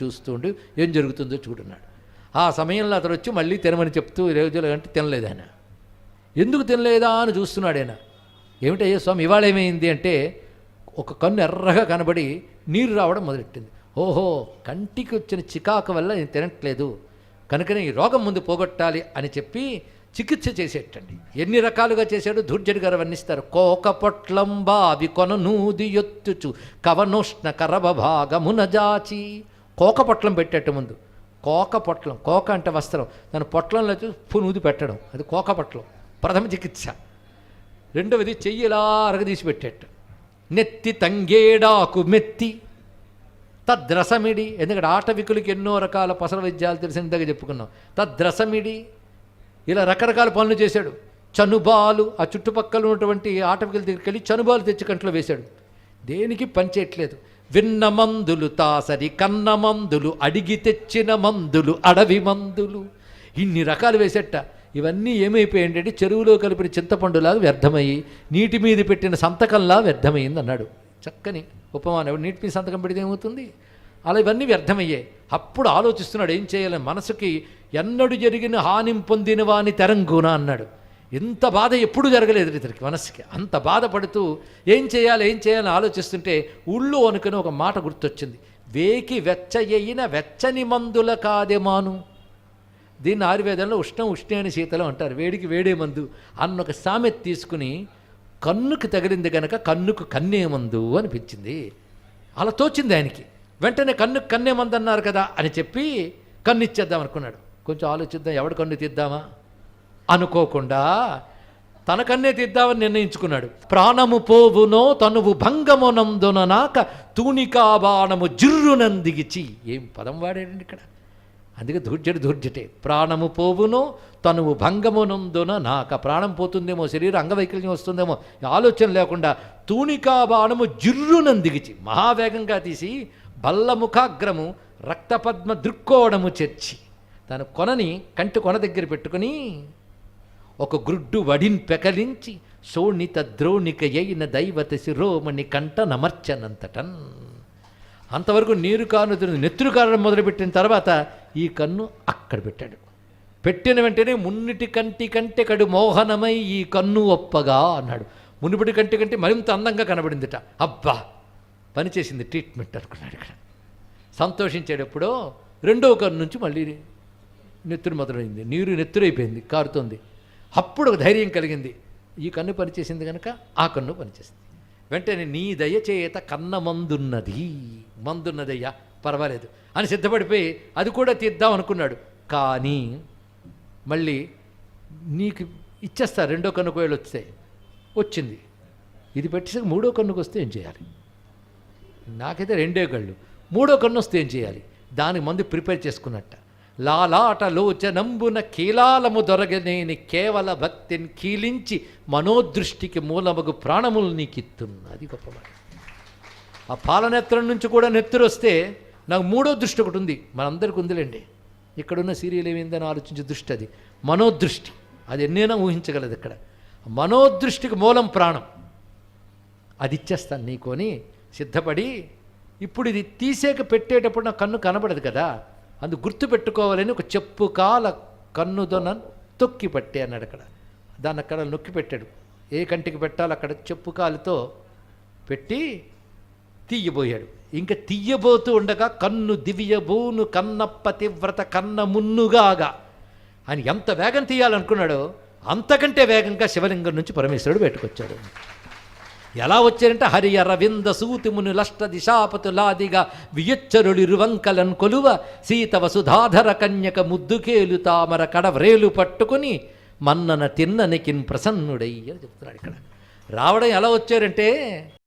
చూస్తూ ఉండి ఏం జరుగుతుందో చూడున్నాడు. ఆ సమయంలో అతను వచ్చి మళ్ళీ తినమని చెప్తూ రోజులు అంటే తినలేదు ఆయన. ఎందుకు తినలేదా అని చూస్తున్నాడు ఆయన. ఏమిటయ్యా స్వామి ఇవాళ ఏమైంది అంటే ఒక కన్ను ఎర్రగా కనబడి నీరు రావడం మొదలెట్టింది. ఓహో, కంటికి వచ్చిన చికాకు వల్ల నేను తినట్లేదు కనుకనే ఈ రోగం ముందు పోగొట్టాలి అని చెప్పి చికిత్స చేసేటండి. ఎన్ని రకాలుగా చేశాడు ధూర్జడి గారు వర్ణిస్తారు. కోక పొట్లంబా అవి కొన నూది ఎత్తుచు కవనోష్ణ కరవ భాగమున జాచి. కోక పొట్లం పెట్టేట ముందు. కోక పొట్లం, కోక అంటే వస్త్రం, దాని పొట్లంలో నూది పెట్టడం, అది కోక పొట్లం ప్రథమ చికిత్స. రెండవది చెయ్యిలా అరగదీసి పెట్టేట. నెత్తి తంగేడాకు మెత్తి తద్రసమిడి, ఎందుకంటే ఆటవికులకి ఎన్నో రకాల పసర విద్యాలు తెలిసినట్టుగా చెప్పుకున్నాం. తద్రసమిడి ఇలా రకరకాల పనులు చేశాడు. చనుబాలు, ఆ చుట్టుపక్కల ఉన్నటువంటి ఆటవికుల దగ్గరికి వెళ్ళి చనుబాలు తెచ్చి కంట్లో వేశాడు. దేనికి పనిచేయట్లేదు. విన్న మందులు తాసరి కన్న మందులు అడిగి తెచ్చిన మందులు అడవి మందులు, ఇన్ని రకాలు వేసేట. ఇవన్నీ ఏమైపోయాయంటే చెరువులో కలిపిన చింతపండులాగా వ్యర్థమయ్యి నీటి మీద పెట్టిన సంతకంలా వ్యర్థమైంది అన్నాడు. చక్కని ఉపమానం. నీటి మీద సంతకం పెడితే ఏమవుతుంది? అలా ఇవన్నీ వ్యర్థమయ్యాయి. అప్పుడు ఆలోచిస్తున్నాడు ఏం చేయాలని. మనసుకి ఎన్నడు జరిగిన హానిం పొందిన వాని తెరంగున అన్నాడు. ఇంత బాధ ఎప్పుడు జరగలేదు ఇతనికి మనసుకి. అంత బాధపడుతూ ఏం చేయాలని ఆలోచిస్తుంటే ఊళ్ళో అనుకుని ఒక మాట గుర్తొచ్చింది. వేకి వెచ్చయ్యిన వెచ్చని మందుల కాదెమాను. దీన్ని ఆయుర్వేదంలో ఉష్ణేని శీతలం అంటారు. వేడికి వేడే మందు అన్న ఒక సామెత తీసుకుని కన్నుకి తగిలింది కనుక కన్నుకు కన్నే మందు అనిపించింది. అలా తోచింది ఆయనకి. వెంటనే కన్నుకు కన్నే మందు అన్నారు కదా అని చెప్పి కన్ను ఇచ్చేద్దాం అనుకున్నాడు. కొంచెం ఆలోచిద్దాం, ఎవడు కన్ను తీద్దామా అనుకోకుండా తన కన్నే తీద్దామని నిర్ణయించుకున్నాడు. ప్రాణము పోవునో తనువు భంగమునందున నాక తూణికా బాణము జిర్రునందిగిచి. ఏం పదం వాడాడండి ఇక్కడ. అందుకే ధూర్జటే. ప్రాణము పోవునో తనువు భంగమునందున నాక. ప్రాణం పోతుందేమో, శరీరం అంగవైకల్యం వస్తుందేమో ఆలోచన లేకుండా తూణికా బాణము జిర్రునందిగిచి మహావేగంగా తీసి బల్లముఖాగ్రము రక్తపద్మ దృక్కోణము చేర్చి తన కొనని కంటి కొన దగ్గర పెట్టుకుని ఒక గ్రుడ్డు వడిన్ పెకలించి శోణిత ద్రోణిక అయిన దైవత శిరోమణి కంట నమర్చనంతటన్. అంతవరకు నీరు కానుతుంది. నెత్తురు కారడం మొదలుపెట్టిన తర్వాత ఈ కన్ను అక్కడ పెట్టాడు. పెట్టిన వెంటనే మున్నిటి కంటి కంటే కడు మోహనమై ఈ కన్ను ఒప్పగా అన్నాడు. మునుపటి కంటి కంటే మరింత అందంగా కనబడిందిట. అబ్బా పనిచేసింది ట్రీట్మెంట్ అనుకున్నాడు. ఇక్కడ సంతోషించేటప్పుడో రెండో కన్ను నుంచి మళ్ళీ నెత్తురు మొదలైంది. నీరు నెత్తురైపోయింది, కారుతోంది. అప్పుడు ఒక ధైర్యం కలిగింది. ఈ కన్ను పనిచేసింది కనుక ఆ కన్ను పనిచేసింది. వెంటనే నీ దయచేత కన్న మందున్నదయ్యా పర్వాలేదు అని సిద్ధపడిపోయి అది కూడా తీద్దాం అనుకున్నాడు. కానీ మళ్ళీ నీకు ఇచ్చేస్తా రెండో కన్ను కోయలు వస్తే వచ్చింది. ఇది పెట్టేసి మూడో కన్నుకు వస్తే ఏం చేయాలి? నాకైతే రెండే కళ్ళు, మూడో కన్ను వస్తే ఏం చేయాలి? దానికి మందు ప్రిపేర్ చేసుకున్నట్ట. లాలాటలోచనంబున కీలాలము దొరగనేని కేవల భక్తిని కీలించి మనోదృష్టికి మూలమగు ప్రాణములు నీకిత్తున్న. అది గొప్ప మాట. ఆ పాలనేత్రం నుంచి కూడా నెత్తురు వస్తే నాకు మూడో దృష్టి ఒకటి ఉంది, మనందరికీ ఉందిలేండి. ఇక్కడున్న సీరియల్ ఏమైందని ఆలోచించే దృష్టి అది మనోదృష్టి. అది ఎన్నైనా ఊహించగలదు. ఇక్కడ మనోదృష్టికి మూలం ప్రాణం. అది ఇచ్చేస్తాను నీకు అని సిద్ధపడి, ఇప్పుడు ఇది తీసేక పెట్టేటప్పుడు నా కన్ను కనబడదు కదా, అందు గుర్తు పెట్టుకోవాలని ఒక చెప్పు కాల కన్నుదొన తొక్కి పట్టే అన్నాడు. అక్కడ దాన్ని అక్కడ నొక్కి పెట్టాడు. ఏ కంటికి పెట్టాలి అక్కడ చెప్పు కాలుతో పెట్టి తీయబోయాడు. ఇంకా తీయబోతూ ఉండగా కన్ను దివ్యబూను కన్నప్ప తీవ్రత కన్న మున్నుగాగా అని ఎంత వేగం తీయాలనుకున్నాడో అంతకంటే వేగంగా శివలింగం నుంచి పరమేశ్వరుడు బయటకొచ్చాడు. ఎలా వచ్చారంటే హరి అరవింద సూతిమును లష్ట దిశాపతులాదిగా వియచ్చరుడిరువంకలన్ కొలువ సీత వసుధాధర కన్యక ముద్దుకేలు తామర కడవ్రేలు పట్టుకుని మన్నన తిన్ననికిన్ ప్రసన్నుడై అని చెప్తున్నాడు. ఇక్కడ రావడం ఎలా వచ్చారంటే